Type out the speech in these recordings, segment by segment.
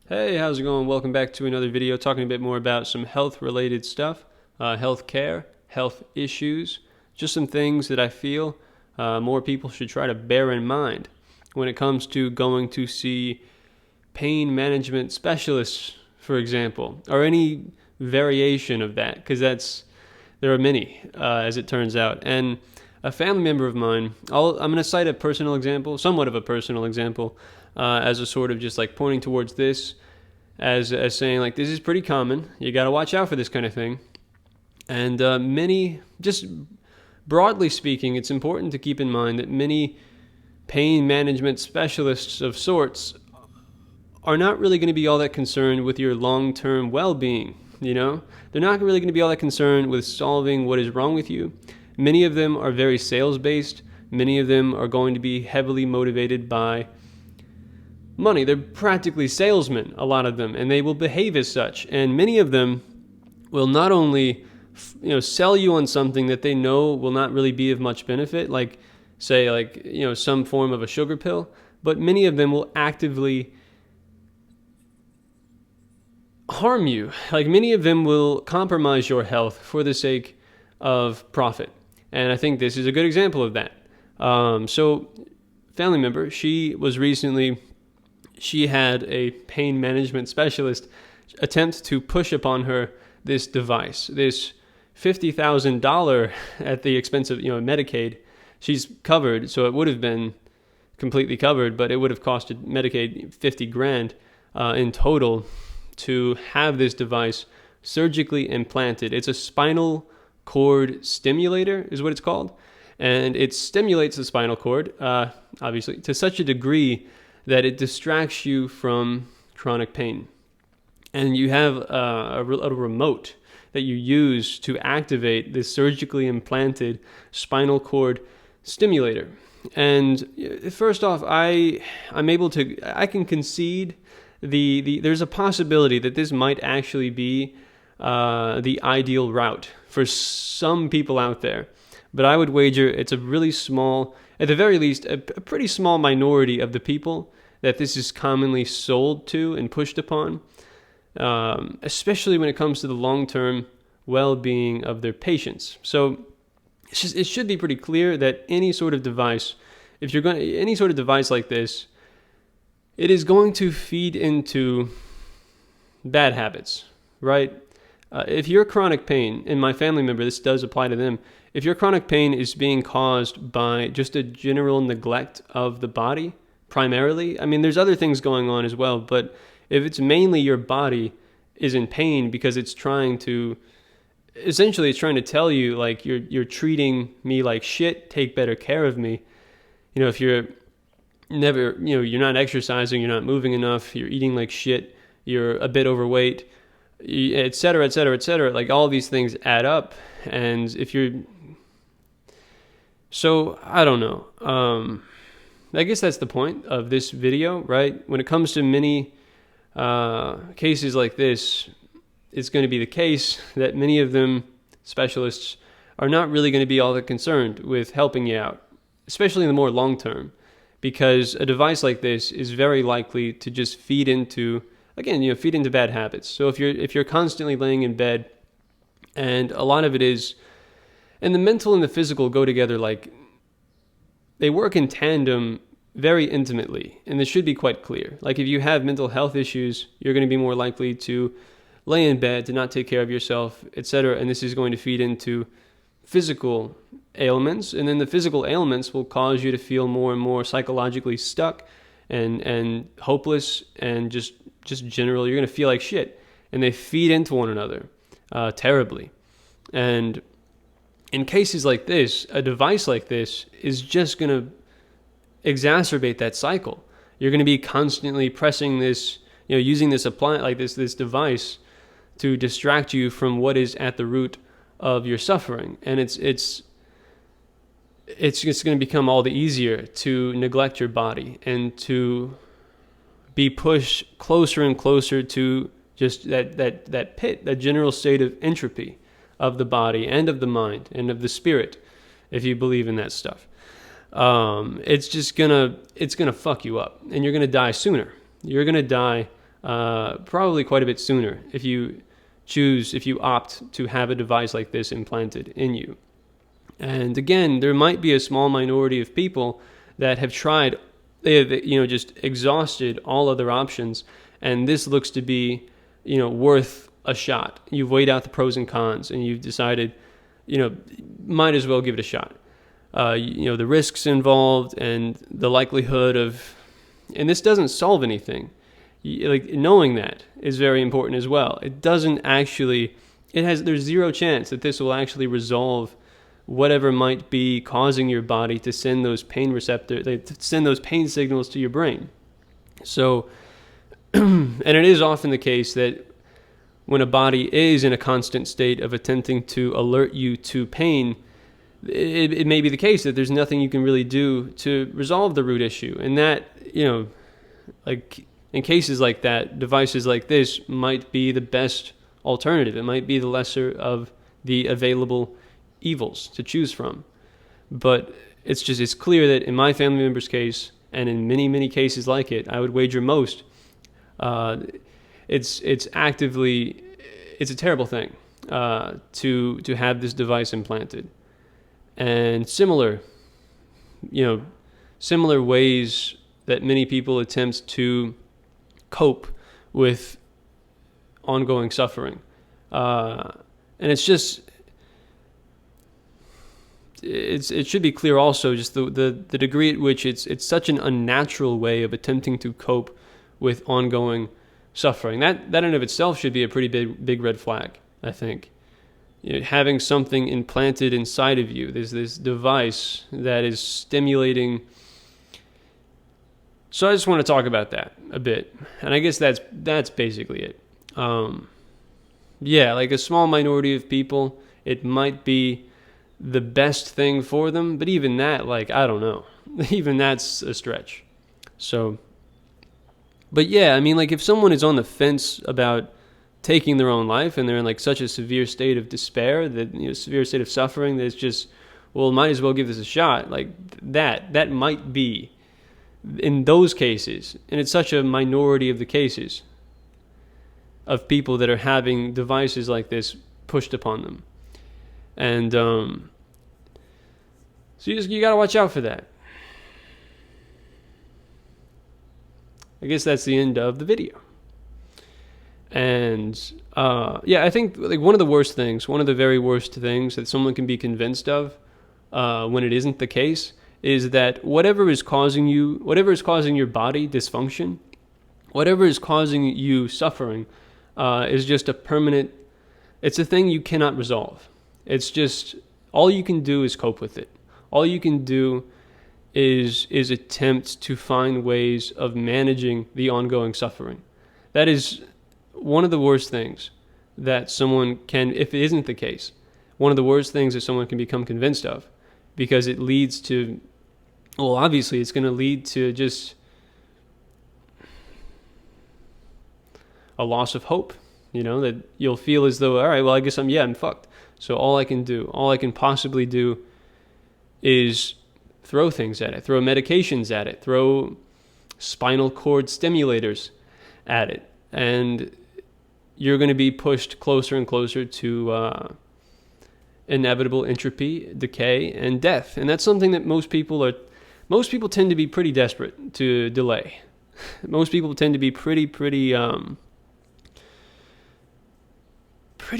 Hey, how's it going? Welcome back to another video talking a bit more about some health related stuff, health care, health issues, just some things that I feel more people should try to bear in mind when it comes to going to see pain management specialists, for example, or any variation of that, because there are many, as it turns out. And a family member of mine, I'm going to cite a personal example, somewhat of a personal example, as a sort of just like pointing towards this, as saying like this is pretty common. You got to watch out for this kind of thing. And many, just broadly speaking, it's important to keep in mind that many pain management specialists of sorts are not really going to be all that concerned with your long-term well-being. They're not really going to be all that concerned with solving what is wrong with you. Many of them are very sales-based. Many of them are going to be heavily motivated by money. They're practically salesmen, a lot of them, and they will behave as such. And many of them will not only sell you on something that they know will not really be of much benefit, like say some form of a sugar pill, but many of them will actively harm you. Like many of them will compromise your health for the sake of profit. And I think this is a good example of that. So family member, she had a pain management specialist attempt to push upon her this device, this $50,000 at the expense of Medicaid. She's covered, so it would have been completely covered, but it would have costed Medicaid 50 grand in total to have this device surgically implanted. It's a spinal cord stimulator, is what it's called, and it stimulates the spinal cord, obviously, to such a degree that it distracts you from chronic pain. And you have a remote that you use to activate this surgically implanted spinal cord stimulator. And first off, I can concede there's a possibility that this might actually be the ideal route for some people out there. But I would wager it's a really small, at the very least, a pretty small minority of the people that this is commonly sold to and pushed upon, especially when it comes to the long-term well-being of their patients. So it should be pretty clear that any sort of device, any sort of device like this, it is going to feed into bad habits, right? If your chronic pain, and my family member, this does apply to them, if your chronic pain is being caused by just a general neglect of the body, primarily, I mean, there's other things going on as well, but if it's mainly your body is in pain because it's trying to tell you like you're treating me like shit, take better care of me. If you're you're not exercising, you're not moving enough, you're eating like shit, you're a bit overweight, et cetera, et cetera, et cetera. Like all these things add up. And so I don't know. I guess that's the point of this video, right? When it comes to many cases like this, it's going to be the case that many of them, specialists, are not really going to be all that concerned with helping you out, especially in the more long term, because a device like this is very likely to just feed into bad habits. So if you're constantly laying in bed, and a lot of it is, and the mental and the physical go together, like they work in tandem very intimately, and this should be quite clear. Like if you have mental health issues, you're going to be more likely to lay in bed, to not take care of yourself, etc. And this is going to feed into physical ailments, and then the physical ailments will cause you to feel more and more psychologically stuck and hopeless, and just generally you're going to feel like shit, and they feed into one another terribly. And in cases like this, a device like this is just going to exacerbate that cycle. You're going to be constantly pressing this, using this appliance like this device to distract you from what is at the root of your suffering. And it's just going to become all the easier to neglect your body and to be pushed closer and closer to just that pit, that general state of entropy of the body and of the mind and of the spirit, if you believe in that stuff. It's gonna fuck you up, and you're gonna die sooner. You're gonna die probably quite a bit sooner if you opt to have a device like this implanted in you. And again, there might be a small minority of people that have tried, they have, just exhausted all other options, and this looks to be, worth a shot. You've weighed out the pros and cons, and you've decided, might as well give it a shot. The risks involved and the likelihood of, and this doesn't solve anything. Like, knowing that is very important as well. It doesn't actually, there's zero chance that this will actually resolve whatever might be causing your body to send those pain signals to your brain. So, and it is often the case that when a body is in a constant state of attempting to alert you to pain, it may be the case that there's nothing you can really do to resolve the root issue. And that, like in cases like that, devices like this might be the best alternative. It might be the lesser of the available evils to choose from. But it's clear that in my family member's case, and in many, many cases like it, I would wager most, it's a terrible thing to have this device implanted. And similar ways that many people attempt to cope with ongoing suffering. And it's just, it should be clear also just the degree at which it's such an unnatural way of attempting to cope with ongoing suffering. That in and of itself should be a pretty big red flag, I think. Having something implanted inside of you, there's this device that is stimulating. So I just want to talk about that a bit, and I guess that's basically it. Like a small minority of people, it might be the best thing for them, but even that, I don't know, even that's a stretch. So, but yeah, I mean, if someone is on the fence about taking their own life and they're in such a severe state of despair, that severe state of suffering, that it's just, well, might as well give this a shot. That might be in those cases, and it's such a minority of the cases of people that are having devices like this pushed upon them. And so you got to watch out for that. I guess that's the end of the video. And I think one of the very worst things that someone can be convinced of when it isn't the case is that whatever is causing your body dysfunction, whatever is causing you suffering, is just it's a thing you cannot resolve. It's just, all you can do is cope with it. All you can do is attempt to find ways of managing the ongoing suffering. That is one of the worst things that someone can, if it isn't the case, one of the worst things that someone can become convinced of, because it leads to, well, obviously it's going to lead to just a loss of hope, that you'll feel as though, all right, well, I guess I'm fucked. So all I can possibly do is throw things at it, throw medications at it, throw spinal cord stimulators at it. And you're going to be pushed closer and closer to inevitable entropy, decay, and death. And that's something that most people tend to be pretty desperate to delay. Most people tend to be pretty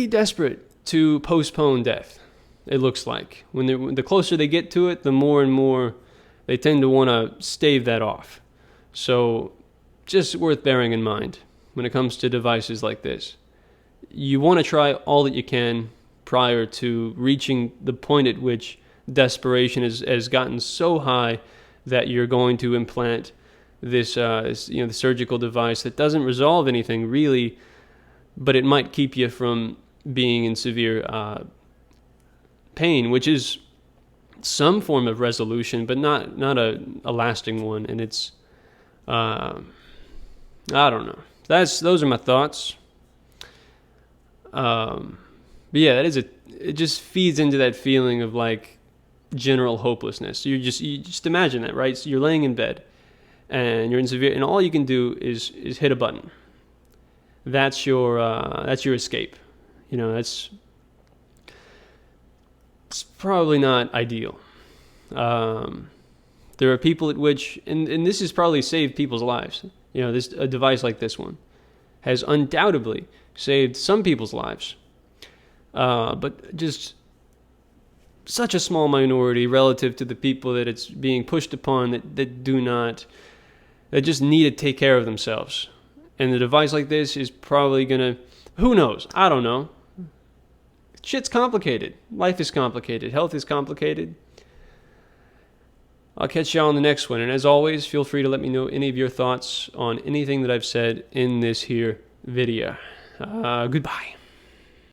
desperate to postpone death, it looks like. When the closer they get to it, the more and more they tend to want to stave that off. So just worth bearing in mind when it comes to devices like this. You want to try all that you can prior to reaching the point at which desperation has gotten so high that you're going to implant this the surgical device that doesn't resolve anything really, but it might keep you from being in severe pain, which is some form of resolution, but not a lasting one. And it's I don't know. Those are my thoughts. But yeah, it just feeds into that feeling of general hopelessness. You just imagine that, right? So you're laying in bed and you're in severe, and all you can do is hit a button. that's your escape. You know, it's probably not ideal. There are people at which, and this has probably saved people's lives. You know, a device like this one has undoubtedly saved some people's lives. But just such a small minority relative to the people that it's being pushed upon that just need to take care of themselves. And a device like this is probably gonna, who knows? I don't know. Shit's complicated. Life is complicated. Health is complicated. I'll catch y'all on the next one. And as always, feel free to let me know any of your thoughts on anything that I've said in this here video. Goodbye.